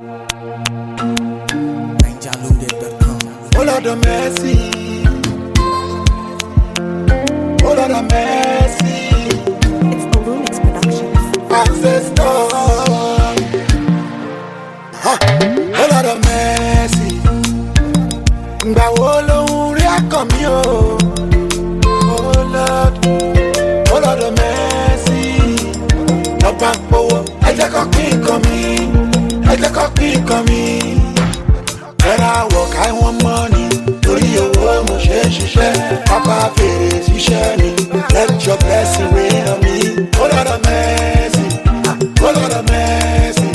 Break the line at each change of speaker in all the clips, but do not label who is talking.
Oh Lord of mercy, oh Lord of mercy.
It's Olumix Productions.
Ancestor, oh Lord of mercy. Ngba wo lohun ri akan mi o. Oh Lord of mercy. Ọba powo, ẹ jẹ́ kó pín nǹkan mi, ẹ jẹ́ kó pín nǹkan mi. When I work, I want money. Torí owó mo ṣe ń ṣiṣẹ́. Papa fèrè ṣiṣẹ́ mi. Let your blessing rain on me. Oh Lord of mercy, oh Lord of mercy,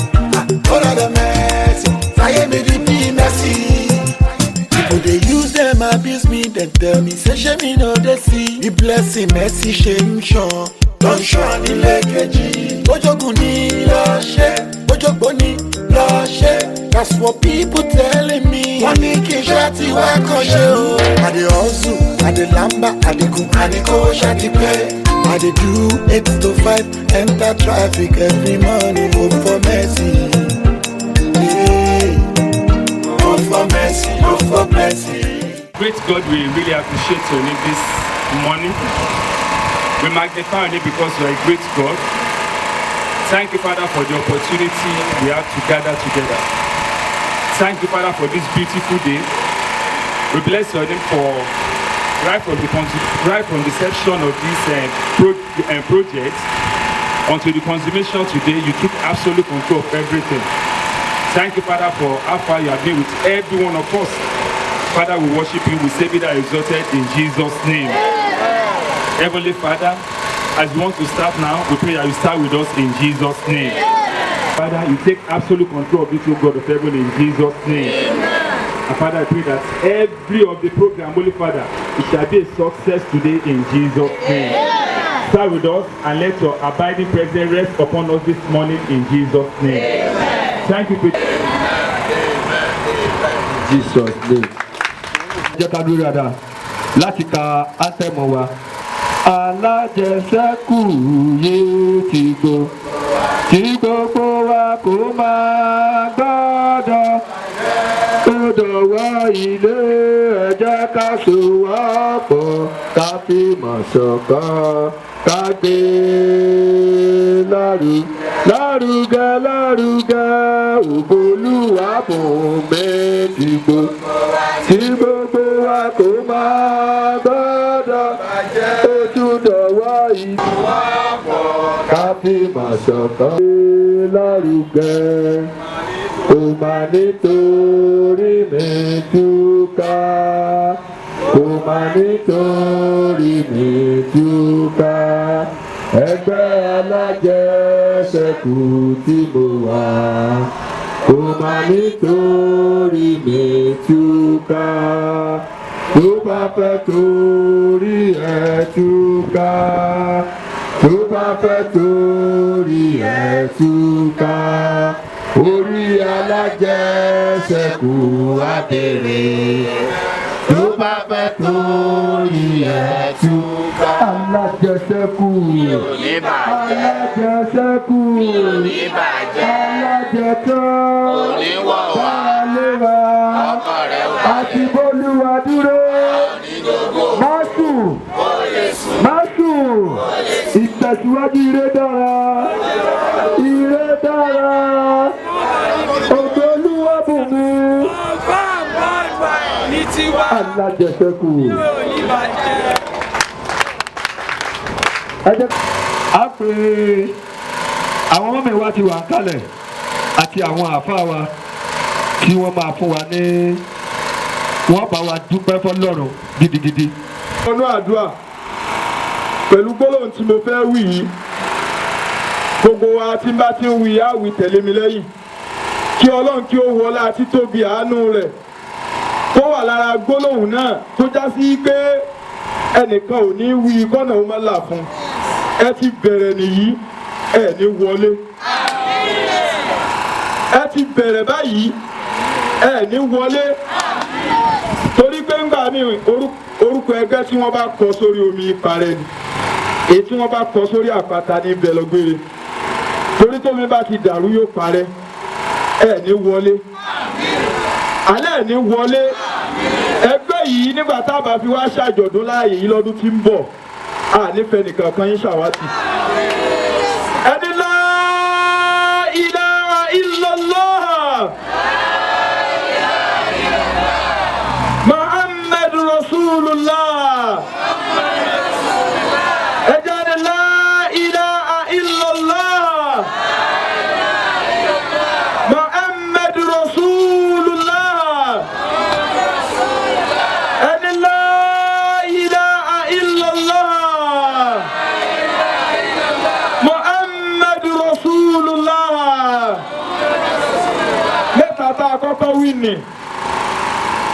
oh Lord of mercy. Fire me the be mercy. People they use them abuse me, then tell me say ṣé mi no dey see. The blessing mercy ṣe ń ṣan, tó ń ṣan nílé kejì. Bójógun ní lọ ṣe, bójógbó ní lọ ṣe. That's what people telling me. Wọ́n ní kí n ṣáàtì wá kan ṣe o. I dey hustle, I dey lamba, I dey gun, I dey kó ṣáàtì pé. I dey do 8 to 5, enter traffic every morning. Hope for mercy, yeah. Hope for mercy, hope for mercy.
Great God, we really appreciate your name this morning. We magnify your name because you are a great God. Thank you, Father, for the opportunity we have to gather together. Thank you, Father, for this beautiful day. We bless your name for right from the inception of this project until the consummation today. You took absolute control of everything. Thank you, Father, for how far you have been with every one of us. Father, we worship you. We say be thou exalted in Jesus' name. Heavenly Father, as we want to start now, we pray that you start with us in Jesus' name. Father, you take absolute control of this, O God of heaven, in Jesus' name. And Father, I pray that every of the program, Holy Father, it shall be a success today in Jesus' name. Start with us and let your abiding presence rest upon us this morning in Jesus' name. Thank you for
Jesus' name. Jẹ́ ká dúró dáadáa láti ka anthem wa. Alájẹsẹ́kù yìí ti gbogbo wa kò máa gbọ́dọ̀. Ó dọ̀wọ́ ilé ẹ jẹ́ ká sowọ́pọ̀ ká fìmọ̀ ṣọ̀kan ká gbé lárugẹ ògo Olúwa bùn méjì gbogbo wa kò máa gbọ́dọ̀. Ó tún dọ̀wọ́ ìdíwọ́pọ̀ ká fìmọ̀ ṣọ̀kan lárugẹ. Kò má nítorí mi túká, kò má nítorí mi túká. Ẹgbẹ́ alájẹsẹ́kù tí mo wà, kò má nítorí mi túká. Tó bá fẹ́ torí ẹ túká, tó bá fẹ́ torí ẹ túká. Orí alájẹsẹ́kù á bèrè. Tó bá fẹ́ torí ẹ túká. Alájẹsẹ́kù alájẹsẹ́kù alájẹtán báléwà àti bólúwa dúró. Máṣù ìtẹ̀síwájú ire dára. Ògo Olúwa bùn mi. Alájẹsẹ́kù. A pè àwọn ọmọ mi wá ti wà ń kalẹ̀ àti àwọn àfáà wa tí wọ́n máa fún wa ní wọ́n bá wa dúpẹ́ fọ́lọ́run gidigidi.
Ọ̀nà àdúrà pẹ̀lú gbólóhùn tí mo fẹ́ wí yìí, gbogbo wa tí n bá ti ń wí á wí tẹ̀lé mi lẹ́yìn. Kí Ọlọ́run kí ó wọlá títóbi àánú rẹ̀ tó wà lára gbólóhùn náà tó já sí pé ẹnìkan ò ní wí kọ́nà ó máa là fún. Ẹ ti bẹ̀rẹ̀ nìyí, ẹ ní wọlé. Ẹ ti bẹ̀rẹ̀ báyìí, ẹ ní wọlé. Torí pé ńgbà míì orúkọ ẹgbẹ́ tí wọ́n bá kọ sórí omi parẹ́ ni. Èyí tí wọ́n bá kọ sórí àpáta ní bẹ̀lọ́gbére. Torí tómi bá ti dàrú yóò parẹ́. ẹ̀ ní wọlé alẹ́ ẹ̀ ní wọlé ẹgbẹ́ yìí nígbà tá a bá fi wá ṣàjọ̀dún láàyè yìí lọ́dún tí ń bọ̀ a nífẹ̀ẹ́ nìkan kan yín ṣàwátì. ẹni la ilaha illallah Muhammad Rasulullah ẹjẹ́ ni la ilaha illallah Muhammad Rasulullah ẹni la ilaha illallah Muhammad Rasulullah mẹ́ta tá a kọ́kọ́ wí ni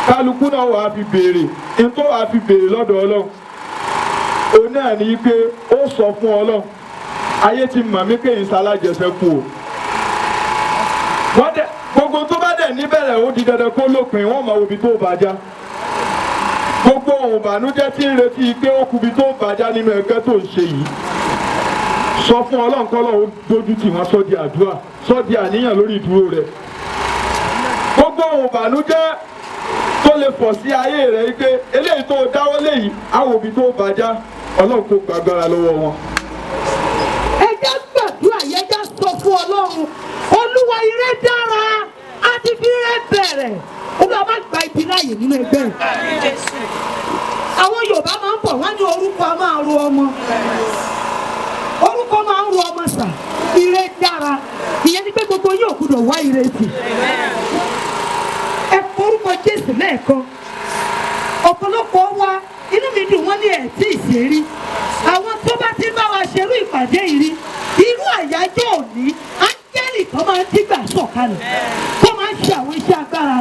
kálukú náà wàá fi béèrè nítorí wàá fi béèrè lọ́dọ̀ Ọlọ́run òun náà ní pé ó sọ fún Ọlọ́run ayé ti mọ̀ mí kéyìn sálájẹsẹ́kù o wọ́n dẹ̀ gbogbo tó bá dẹ̀ níbẹ̀rẹ̀ ó di dandan kó lópin wọ́n mọ òbí tó bàjá gbogbo ohun ìbànújẹ́ tí ń retí pé ó kubi tó bàjá nínú ẹgbẹ́ tó ń ṣe yìí sọ fún Ọlọ́run kọ́ lọ́wọ́ dójú tì wọ́n sọ́ di àdúrà sọ́ di àníyàn lórí ìdúró rẹ̀ gbogbo ohun ìbànújẹ́ tó lè pọ̀ sí ayé rẹ̀ pé eléyìí tó dáwọ́ léyìí àwọn òbí tó bàjá Ọlọ́run kò gbàgbára lọ́wọ́ wọn.
ẹ jẹ́ gbàdúrà yẹn jẹ́ sọ fún Ọlọ́run Olúwa ire dára á ti fi ire bẹ̀rẹ̀ Olúwa má gba ibi láàyè nínú ẹgbẹ́ yìí. àwọn Yorùbá máa ń bọ̀ wọ́n ní orúkọ máa ro ọmọ orúkọ máa ń ro ọmọ sà ire dára ìyẹn ni pé gbogbo yóò gbọdọ̀ wá ire sí ẹ forúkọ Jésù lẹ́ẹ̀kan ọ̀pọ̀lọpọ̀ wa inú mi dùn wọ́n ní ẹ̀ tí ì ṣe rí àwọn tó bá ti bá wa ṣerú ìpàdé yìí rí irú àyájọ́ òní áńgẹ́lì kan máa ń dígbà sọ̀kalẹ̀ tó máa ń ṣe àwọn iṣẹ́ agbára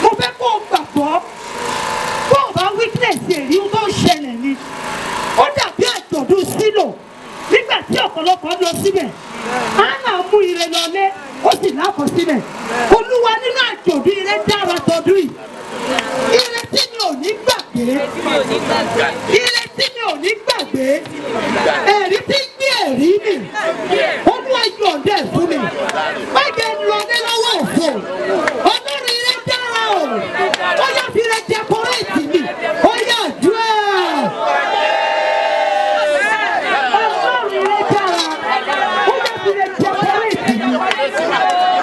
mo fẹ́ kó o gbàgbọ́ kó o bá witness èrí tó ń ṣẹlẹ̀ ni ó dàbí àjọ̀dún Sílò nígbà tí ọ̀pọ̀lọpọ̀ lọ síbẹ̀ Hánà mú ire lọlé ó sì lákọsílẹ̀ Olúwa nínú àjọ̀dún ire dára tọdún yìí ire tí mi ò ní gbàgbé ire tí mi ò ní gbàgbé ẹ̀rí tí ń gbé ẹ̀rí mi Olúwa yọ̀ǹda ẹ̀ fún mi má jẹ́ lọlé lọ́wọ́ òfò Ọlọ́run ire dára o ó yá fi ire dẹkọrẹ́ẹ̀tì mi ó yá àdúrà. Ọlọ́run ire dára ó yá fi ire dẹkọrẹ́ẹ̀tì mi.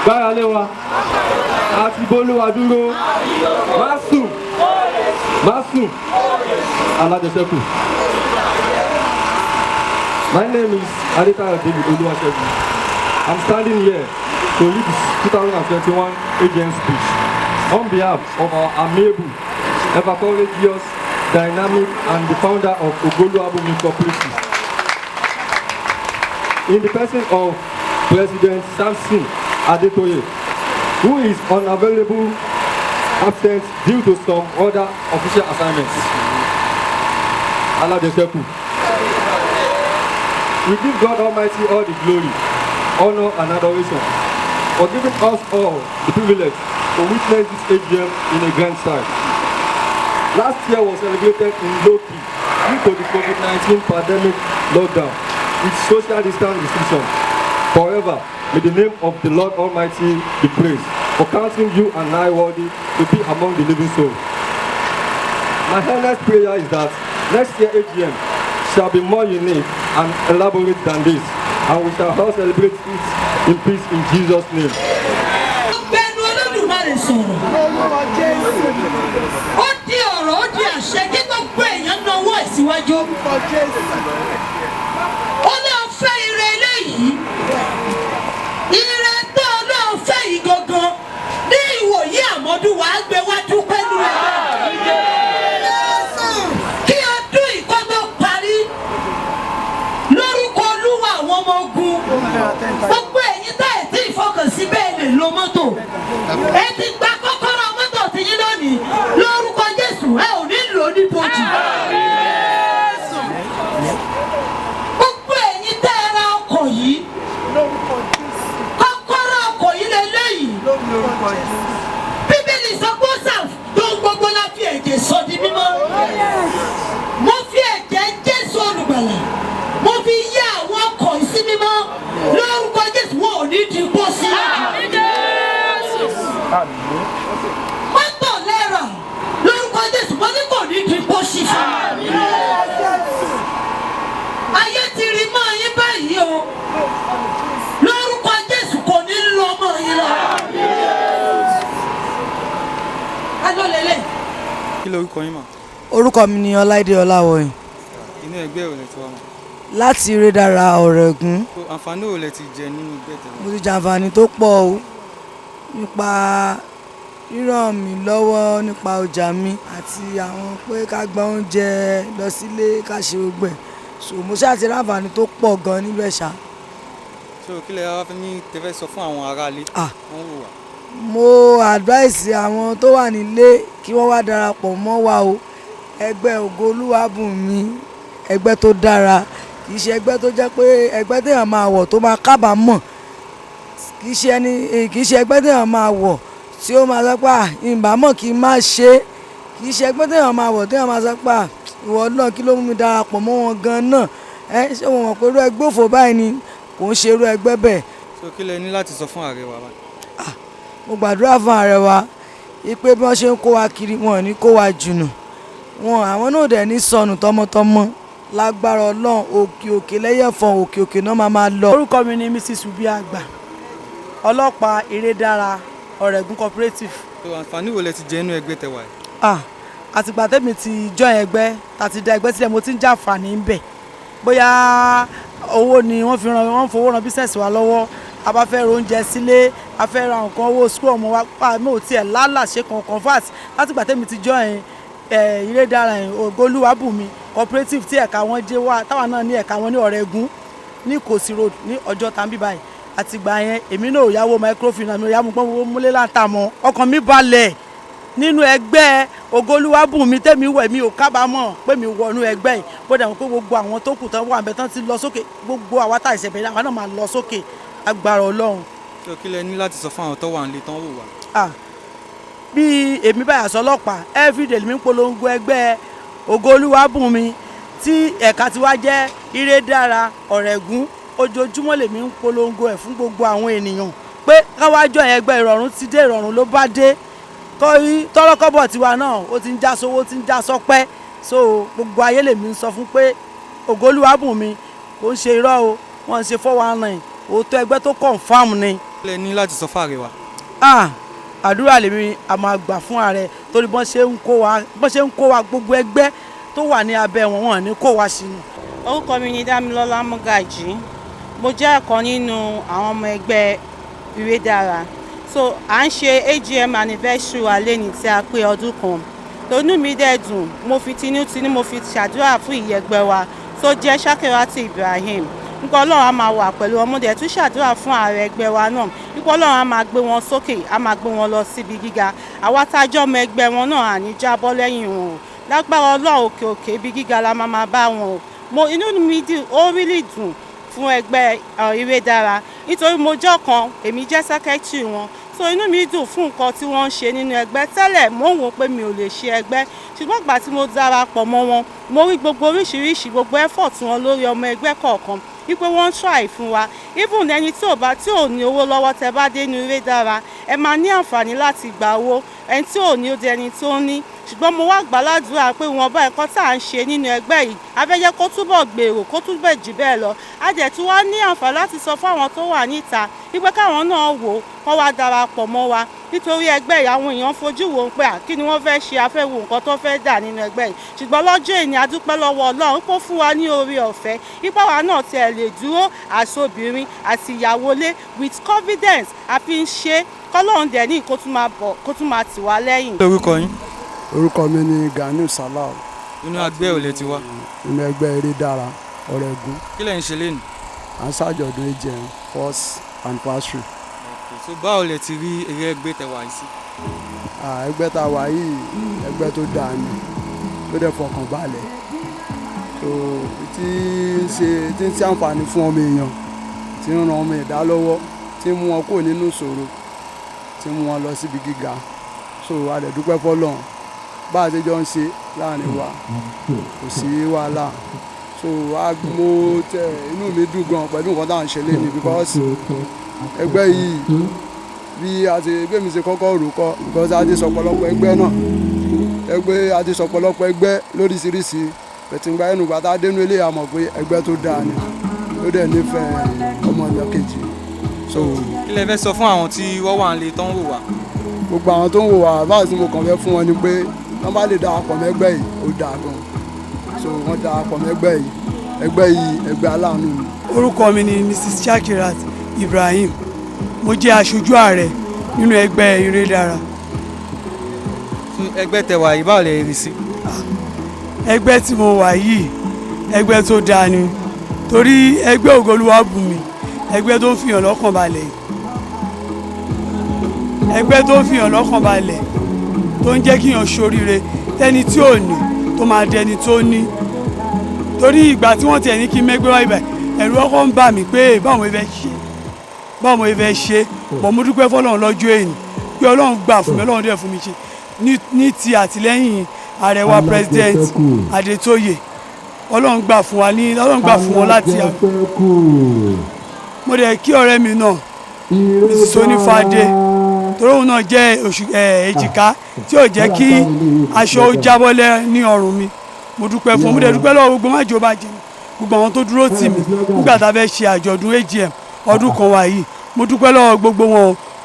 Gbára lé wa àti bolúwa dúró má sùn alájẹsẹ́kù. My name is Adetayo David Oluwasegun. I'm standing here to lead the 2021 AGM speech on behalf of our amiable, ever courageous, dynamic, and the founder of Ogoluabumi Cooperative. In the person of President Samson Adetoye, who is unavailable, absent due to some other official assignments. Aladeseku. We give God Almighty all the glory, honor, and adoration for giving us all the privilege to witness this AGM in a grand style. Last year was celebrated in low-key due to the COVID-19 pandemic lockdown with social distance restrictions. However, may the name of the Lord Almighty be praised for counting you and I worthy to be among the living souls. My earnest prayer is that next year AGM shall be more unique and elaborate than this, and we shall all celebrate it in peace in Jesus' name.
Bẹ́ẹ̀ni Olódùmarè sọ̀rọ̀. Ó di ọ̀rọ̀ ó di àṣẹ kí gbogbo èèyàn náwó ìsíwájú. Ó náà fẹ́ ire eléyìí. Ire tó náà fẹ́ yìí gangan ní ìwòyí àmọ́dún wàá gbé wájú pẹ̀lú ẹ̀. Kí ọdún ìkọ́tọ̀ parí lórúkọ Olúwa àwọn ọmọ ogun. Gbogbo ẹ̀yin tá ẹ̀ tí ìfọkànsí bẹ́ẹ̀ lè lo mọ́tò. Ẹ ti gba kọ́kọ́rọ́ mọ́tò tí yín lónìí lórúkọ Jésù ẹ ò ní lò ó ní bojì. Gbogbo ẹ̀yin tẹ́ ẹ ra ọkọ̀ yìí. Kọ́kọ́rọ́ ọkọ̀ yìí Bíbélì sọ pé ó sà tó gbogbo la fi ẹ̀jẹ̀ sọ di mímọ́. Mo fi ẹ̀jẹ̀ Jésù olùgbàlà. Mo fi yá àwọn ọkọ̀ sí mímọ́. Lórúkọ Jésù wọn ò ní di pọ́ sí. Mọ́tò lẹ́rà lórúkọ Jésù wọn ní kò ní di pọ́ sí. Ayé ti rí mọ́ yín báyìí o. Lórúkọ Jésù kò ní lọ mọ́ yín lọ. Adólélé.
Kí lorúkọ yín mà?
Orúkọ mi ni Ọláìdé Ọláwọ̀yìn.
Inú ẹgbẹ́ ò lẹ ti wá mà?
Láti Ìrédára Ọ̀rẹ́gún.
Àǹfààní ò lẹ ti jẹ nínú ẹgbẹ́ tẹ̀lé?
Mo ti jàǹfààní tó pọ̀ o nípa ríràn mí lọ́wọ́ nípa ọjà mi àti àwọn pé ká gba oúnjẹ lọ sílé ká ṣe gbogbo ẹ̀. So mo ṣáà ti ráǹfààní tó pọ̀ gan níbẹ̀ ṣá.
So kí lẹ wá fẹ́ ní tẹ́fẹ́ sọ fún àwọn aráalé? Wọ́n wò wá.
Mo advice àwọn tó wà nílé kí wọ́n wá darapọ̀ mọ́ wa o. Ẹgbẹ́ Ògo Olúwabùnmi ẹgbẹ́ tó dára, kì í ṣe ẹgbẹ́ tó jẹ́ pé ẹgbẹ́ téèyàn máa wọ̀ tó máa kábàámọ̀, kì í ṣe ẹgbẹ́ téèyàn máa wọ̀ tí ó máa sọ pé ìbámọ̀ kì í má ṣe, kì í ṣe ẹgbẹ́ téèyàn máa wọ̀ téèyàn máa sọ pé ìwọ náà kí ló mú mi darapọ̀ mọ́ wọn gan náà, ṣé wọn mọ̀ pé irú ẹgbẹ́ òfò báyìí ni kò ń ṣe irú ẹgbẹ́ bẹ́ẹ̀.
So kí lẹ ní láti sọ fún ààrẹ wa báyìí?
Mo gbàdúrà fún ààrẹ wa pé bí wọ́n ṣe ń kó wa kiri wọn ò ní kó wa jùnù, àwọn náà dẹ̀ ní sọnù tọmọtọmọ lágbára Ọlọ́run. Òkè òkè lẹ́yẹ̀fọ́n òkè òkè náà máa lọ.
Orúkọ mi ni Mrs. Ubiagba, ọlọ́pàá Ìrédára Ọ̀rẹ́gún cooperative.
So àǹfààní wo lẹ ti jẹ nínú ẹgbẹ́ tẹwà yìí?
Àtìgbà tẹ́mi ti join ẹgbẹ́ tàti da ẹgbẹ́ sílẹ̀ mo ti ń jàǹfààní ń bẹ̀. Bóyá owó ni wọ́n fowó ran bísẹ̀sì wa lọ́wọ́, a bá fẹ́ ra oúnjẹ sílé, a fẹ́ ra nǹkan owó school ọmọ wa pa mi ò tiẹ̀ lálàṣe kankan fat látìgbà tẹ́mi ti join Ìrédára Ògo Olúwabùnmi cooperative tí ẹ̀ka wọn jẹ́ wá táwa náà ní ẹ̀ka wọn ní Ọ̀rẹ́gún ní Ìkòsí road ní Ọjọ́ta bí báyìí. Àtìgbà yẹn èmi náà ò yáwó microfinance mi ò yáwó pọ́n múlé láǹtà mọ́, ọkàn mi balẹ̀ nínú ẹgbẹ́ Ògo Olúwabùnmi tẹ́mi wẹ̀ mi ò kábàámọ̀ pé mi wọnú ẹgbẹ́ yìí bó dẹ̀ mọ̀ pé gbogbo àwọn tó kù tán wà bẹ́ẹ̀ tán ti lọ sókè, gbogbo àwa tá ìṣẹ̀bẹ̀rẹ̀ àwa náà máa lọ sókè agbára Ọlọ́run.
So kí lẹ ní láti sọ fún àwọn tó wà nílé tán wò wá?
Bí èmi báyà sọ ọlọ́pàá everyday mi ń polongo ẹgbẹ́ Ògo Olúwabùnmi tí ẹ̀ka tiwa jẹ́ Ìrédára Ọ̀rẹ́gún, ojoojúmọ́ lèmi ń polongo ẹ̀ fún gbogbo àwọn ènìyàn pé káwájọ ẹgbẹ́ ìrọ̀rùn ti dé, ìrọ̀rùn ló bá dé, kọ́rí tọ́lọ́kọ́bọ̀ tiwa náà ó ti ń já sówó, ti ń já sọ́pẹ́. So gbogbo ayé lèmi ń sọ fún pé Ògo Olúwabùnmi kò ń ṣe irọ́ o, wọ́n ń ṣe 419, òótọ́ ẹgbẹ́ tó confam ni.
Kí lẹ ní láti sọ fún ààrẹ wa?
Àdúrà lèmi a máa gbà fún ààrẹ torí bọ́n ṣe ń kó wa gbogbo ẹgbẹ́ tó wà ní abẹ́ wọn ní kó wa sínú.
Orúkọ mi ni Dámilọ́lá Mọ́gàjí, mo jẹ́ ọ̀kan nínú àwọn ọmọ ẹgbẹ́ Ìrédára. So à ń ṣe AGM anniversary wa lẹ́ni tí a pé ọdún kan, tonú mi dẹ̀ dùn, mo fi tinútinú mo fi ṣàdúrà fún ìyẹgbẹ́ wa tó jẹ́ Ṣakiratu Ibrahim. Nípa Ọlọ́run á máa wà pẹ̀lú ọmọdé tún ṣàdúrà fún ààrẹ ẹgbẹ́ wa náà, nípa Ọlọ́run á máa gbé wọn sókè, á máa gbé wọn lọ síbi gíga. Àwa tájọ́ ọmọ ẹgbẹ́ wọn náà àní jábọ́ lẹ́yìn wọn o, lágbára Ọlọ́run òkè òkè ibi gíga la máa bá wọn o. Inú mi dùn, ó really dùn fún ẹgbẹ́ Ìrédára nítorí mo jẹ́ ọ̀kan, èmi jẹ́ secretary wọn. So inú mi dùn fún nǹkan tí wọ́n ń ṣe nínú ẹgbẹ́. Tẹ́lẹ̀ mo ń wò pé mi ò lè ṣe ẹgbẹ́, ṣùgbọ́n ìgbà tí mo darapọ̀ mọ́ wọn mo rí gbogbo oríṣiríṣi gbogbo effort wọn lórí ọmọ ẹgbẹ́ kọ̀ọ̀kan wípé wọ́n ń try fún wa. Even ẹni tí ò ní owó lọ́wọ́ tẹ́ bá dé ní Ìrédára ẹ máa ní àǹfààní láti gba owó, ẹni tí ò ní ó di ẹni tó ní. Ṣùgbọ́n mo wá gbàládùúrà pé wọn bá ẹ̀kọ́ tá à ń ṣe nínú ẹgbẹ́ yìí afẹ́jẹ́ kó túbọ̀ gbèrò kó túbọ̀ jù bẹ́ẹ̀ lọ. A dẹ̀ tún wá ní àǹfààní láti sọ fún àwọn tó wà níta wípé káwọn náà wò kó wá darapọ̀ mọ́ wa nítorí ẹgbẹ́ yìí àwọn èèyàn fojú wo pé kí ni wọ́n fẹ́ ṣe, afẹ́ wo nǹkan tó fẹ́ dà nínú ẹgbẹ́ yìí. Ṣùgbọ́n lọ́jọ́ ìní a dúpẹ́ lọ́wọ́ Ọlọ́run kó fún wa ní oore ọ̀fẹ́ ipá wa náà tiẹ̀ lè dúró àsobìnrin àti ìyàwó lé with confidence a fi ń ṣe kọ́lọ́run dẹ̀ ní kó tún máa tì wá lẹ́yìn.
Orúkọ yín?
Orúkọ mi ni Ganiu Salau.
Inú ẹgbẹ́ ò lẹ ti wá?
Inú ẹgbẹ́ Ìrédára Ọ̀rẹ́gún.
Kí lẹ ń ṣe lénìí?
À ń ṣàjọ̀dún AGM first anniversary.
So báwo lẹ ti rí eré ẹgbẹ́ tẹwà yìí sí?
Ẹgbẹ́ tá a wà yìí ẹgbẹ́ tó dáa ni tó dẹ̀ fọkàn balẹ̀, so tí ń ṣe àǹfààní fún ọmọ èèyàn, tí ń ran ọmọ ẹ̀dá lọ́wọ́, tí ń mú wọn kúrò nínú ìṣòro, tí mú wọn lọ síbi gíga so a lè dúpẹ́ fọlọ́run bá a ṣe jọ ń ṣe láàrin wa kò sí wàhálà so mo tẹ inú mi dùn gan pẹ̀lú nǹkan tá à ń ṣe lé ní because ẹgbẹ́ yìí bí mi ṣe kọ́kọ́ rò kọ́ because a ti sọ̀pọ̀lọpọ̀ ẹgbẹ́ náà a ti sọ̀pọ̀lọpọ̀ ẹgbẹ́ lóríṣiríṣi pẹ̀tìgbà ẹnu gbàtà dénú ilé àmọ̀ pé ẹgbẹ́ tó dáa ni ló dẹ̀ nífẹ̀ẹ́ ọmọ ìyá kejì so.
kí lẹ fẹ́ sọ fún àwọn tí wọ́n wà nílé tó ń wò wá.
gbogbo àwọn tó ń wò wá báwo tí mo kàn fẹ́ fún wọn ni pé wọ́n bá lè darapọ̀ mẹ́gbẹ́ yìí ó dáa gan so wọ́n darapọ̀ mẹ́gbẹ́ yìí ẹgbẹ́ aláàánú mi.
orúkọ mi ni Mrs. Shakirat Ibrahim mo jẹ́ aṣojú ààrẹ nínú ẹgbẹ́ Ìrédára.
ẹgbẹ́ tẹ́ wà yìí báwo lè rí sí.
ẹgbẹ́ tí mo wà yìí ẹgbẹ́ tó dáa ni torí ẹgbẹ́ Ògoolúwabùnmi ẹgbẹ́ tó ń fìyàn lọ́kàn balẹ̀ ẹgbẹ́ tó ń fìyàn lọ́kàn balẹ̀ tó ń jẹ́ kíyàn ṣoríire tẹ́ni tí ò ní tó máa dẹni tó ní torí ìgbà tí wọ́n tiẹ̀ ní kí mẹ́gbẹ́ wá ibà ẹ̀rù ọkọ̀ ń bà mí pé báwo mo fẹ́ ṣe bọ̀ mo dúpẹ́ fọlọ́run lọ́jọ́ èyí pé Ọlọ́run gbà fún mi Ọlọ́run dẹ̀ fún mi ṣe ní ti àtìlẹ́yìn ààrẹ wa president Adétóyè Ọlọ́run gbà fún wọn láti àgbà mo dẹ̀ kí ọ̀rẹ́ mi náà Mrs. Onífádé torí òun náà jẹ́ èjìká tí ò jẹ́ kí aṣọ ó jábọ́lẹ̀ ní ọrùn mi mo dúpẹ́ fún mo dẹ̀ dúpẹ́ lọ́wọ́ gbogbo májò bàjẹ́ gbogbo àwọn tó dúró tì mí nígbà tá a fẹ́ ṣe àjọ̀dún AGM ọdún kan wà yìí mo dúpẹ́ lọ́wọ́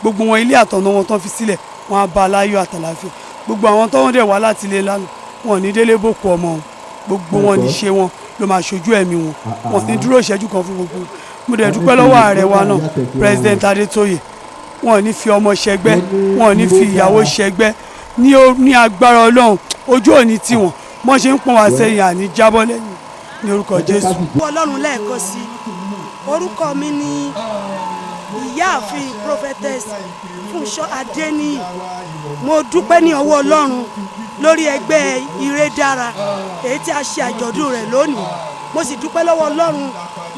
gbogbo wọn ilé àtọ̀nà wọn tán fi sílẹ̀ wọn á bá a láyọ̀ àtàlàfíà gbogbo àwọn tó wọ́n dẹ̀ wá láti ilé lánàá wọn ò ní délé bòkú ọmọ wọn gbogbo wọn ní ṣe wọn ló máa ṣojú ẹ̀mí wọn wọn ní dúró ìṣẹ́jú kan fún gbogbo mo dẹ̀ dúpẹ́ lọ́wọ́ ààrẹ wa náà president Adétóyè wọn ò ní fi ọmọ ṣẹgbẹ́ wọn ò ní fi ìyàwó ṣẹgbẹ́ ní agbára Ọlọ́run ojú òní tiwọn wọ́n ṣe ń pọ́n wá sẹ́yìn àní jábọ́ lẹ́yìn ní orúkọ Jésù.
Ọlọ́run lẹ́ẹ̀kan sí orúkọ mi ni ìyáàfin prophetess Fúnṣọ́ Adéníyì mo dúpẹ́ ní ọwọ́ Ọlọ́run lórí ẹgbẹ́ Ìrédára èyí tí a ṣe àjọ̀dún rẹ̀ lónìí mo sì dúpẹ́ lọ́wọ́ Ọlọ́run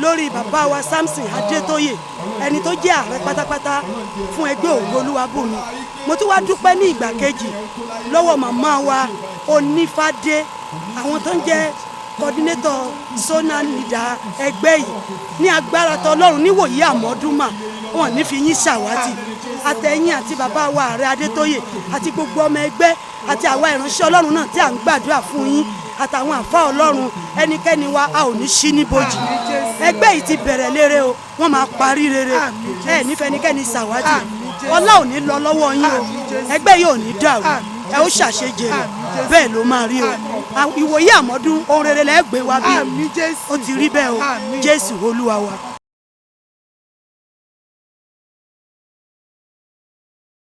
lórí bàbá wa Samson Adétóyè ẹni tó jẹ́ ààrẹ pátápátá fún ẹgbẹ́ Ògoolúwabùnmi mo tún wá dúpẹ́ ní ìgbà kejì lọ́wọ́ màmá wa Onífádé àwọn tó ń jẹ́ coordinator zonal leader ẹgbẹ́ yìí ní agbára tọlọ́run níwòyí àmọ́dúnmá wọn ní fi yín ṣàwátì àtẹ̀yìn àti bàbá wa ààrẹ Adétóyè àti gbogbo ọmọ ẹgbẹ́ àti àwa ìránṣẹ́ Ọlọ́run náà tí à ń gbàdúrà fún yín àtàwọn àfáà Ọlọ́run ẹnikẹ́ni wa a ò ní ṣí níbojì ẹgbẹ́ yìí ti bẹ̀rẹ̀ lére o wọ́n máa parí rere ẹ nífẹ̀ẹ́ ẹnikẹ́ni ṣàwátì ọlá ò ní lọ lọ́wọ́ yín o ẹgbẹ́ yìí ò ní dàrú ẹ ó ṣàṣejèrè bẹ́ẹ̀ ló máa rí o ìwòye àmọ́dún ohun rere lẹ́gbẹ̀ẹ́ wa bí ó ti rí bẹ́ẹ̀ o Jésù Olúwa wa.